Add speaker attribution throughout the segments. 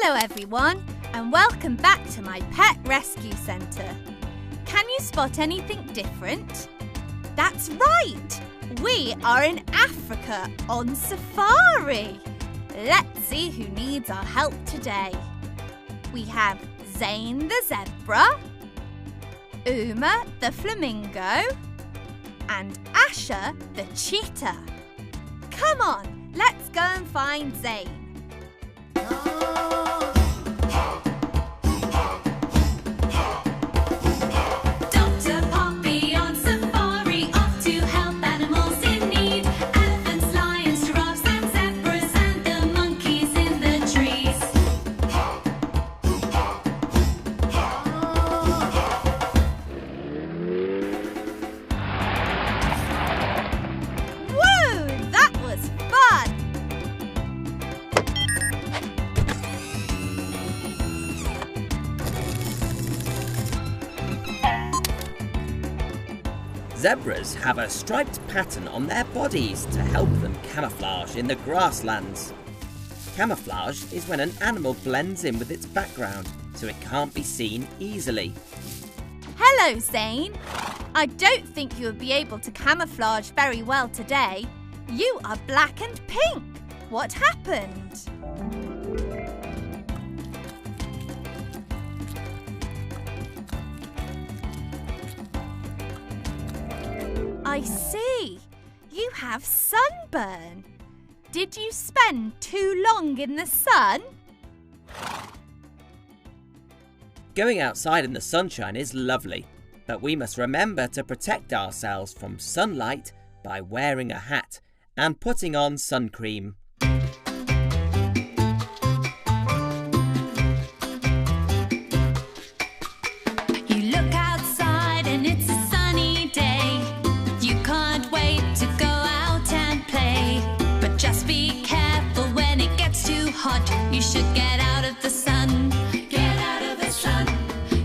Speaker 1: Hello everyone, and welcome back to my pet rescue centre. Can you spot anything different? That's right! We are in Africa on safari. Let's see who needs our help today. We have Zane the zebra, Uma the flamingo, and Asha the cheetah. Come on, let's go and find Zane.
Speaker 2: Zebras have a striped pattern on their bodies to help them camouflage in the grasslands. Camouflage is when an animal blends in with its background so it can't be seen easily.
Speaker 1: Hello, Zane. I don't think you'll be able to camouflage very well today. You are black and pink. What happened? I see. You have sunburn. Did you spend too long in the sun?
Speaker 2: Going outside in the sunshine is lovely, but we must remember to protect ourselves from sunlight by wearing a hat and putting on sun cream.
Speaker 3: You should get out of the sun. Get out of the sun.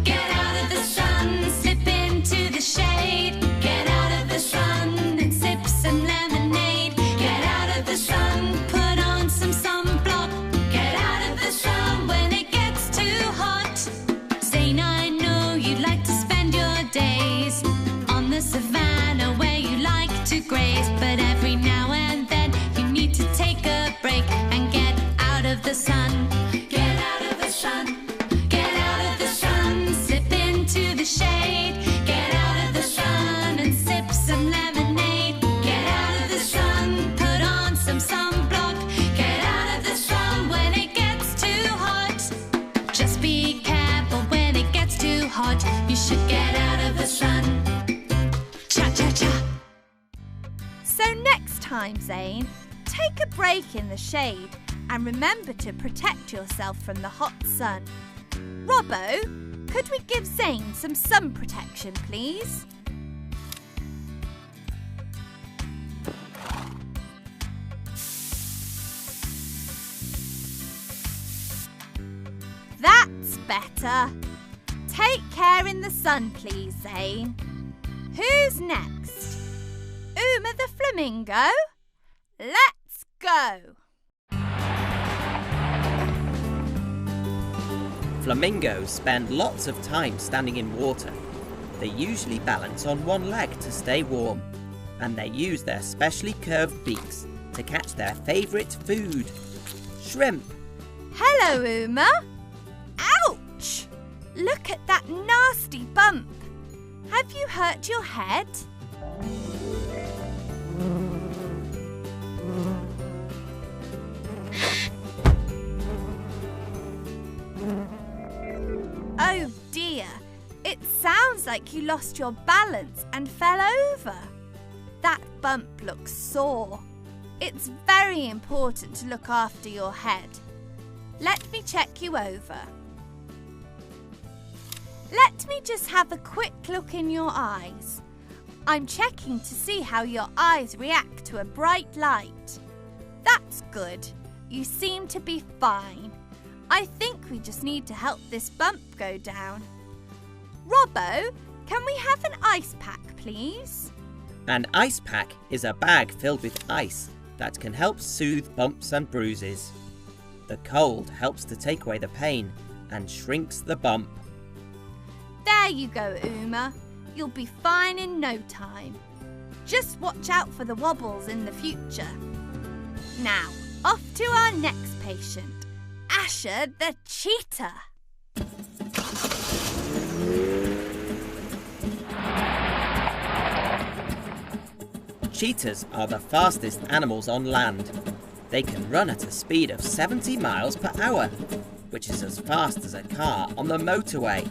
Speaker 3: Get out of the sun. Slip into the shade. Get out of the sun and sip some lemonade. Get out of the sun. Put on some sunblock. Get out of the sun when it gets too hot. Zane, I know you like to spend your days on the savannah where you like to graze, but every now and then you need to take a break and get out of the sun. Get out of the sun. Get out of the sun. Slip into the shade. Get out of the sun and sip some lemonade. Get out of the sun. Put on some sunblock. Get out of the sun when it gets too hot. Just be careful when it gets too hot. You should get out of the sun. Cha-cha-cha.
Speaker 1: So next time, Zane, take a break in the shade and remember to protect yourself from the hot sun. Robbo, could we give Zane some sun protection, please? That's better. Take care in the sun, please, Zane. Who's next? Uma the flamingo? Let's go!
Speaker 2: Flamingos spend lots of time standing in water. They usually balance on one leg to stay warm, and they use their specially curved beaks to catch their favourite food, shrimp.
Speaker 1: Hello, Uma. Ouch! Look at that nasty bump. Have you hurt your head? Oh dear, it sounds like you lost your balance and fell over. That bump looks sore. It's very important to look after your head. Let me check you over. Let me just have a quick look in your eyes. I'm checking to see how your eyes react to a bright light. That's good. You seem to be fine. I think we just need to help this bump go down. Robbo, can we have an ice pack, please?
Speaker 2: An ice pack is a bag filled with ice that can help soothe bumps and bruises. The cold helps to take away the pain and shrinks the bump.
Speaker 1: There you go, Uma. You'll be fine in no time. Just watch out for the wobbles in the future. Now, off to our next patient, Asha the cheetah.
Speaker 2: Cheetahs are the fastest animals on land. They can run at a speed of 70 miles per hour, which is as fast as a car on the motorway.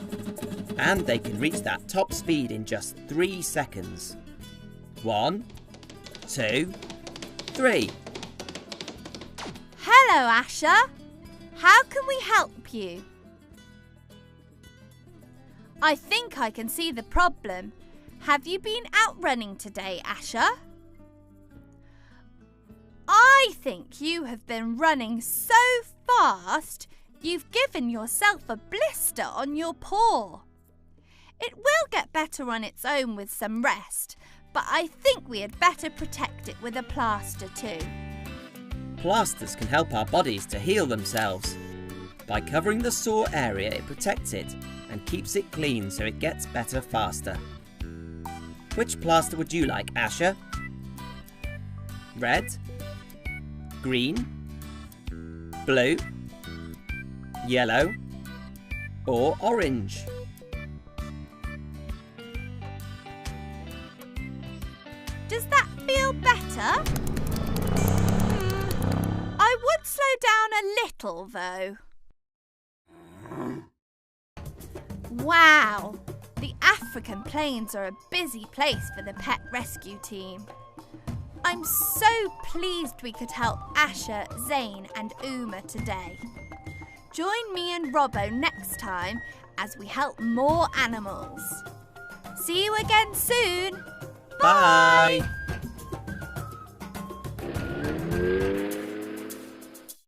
Speaker 2: And they can reach that top speed in just 3 seconds. 1, 2, 3.
Speaker 1: Hello, Asha. How can we help you? I think I can see the problem. Have you been out running today, Asha? I think you have been running so fast you've given yourself a blister on your paw. It will get better on its own with some rest, but I think we had better protect it with a plaster too.
Speaker 2: Plasters can help our bodies to heal themselves. By covering the sore area, it protects it and keeps it clean so it gets better faster. Which plaster would you like, Asha? Red? Green? Blue? Yellow? Or orange?
Speaker 1: Does that feel better? I would slow down a little though. Wow! The African plains are a busy place for the pet rescue team. I'm so pleased we could help Asha, Zane and Uma today. Join me and Robbo next time as we help more animals. See you again soon.
Speaker 2: Bye.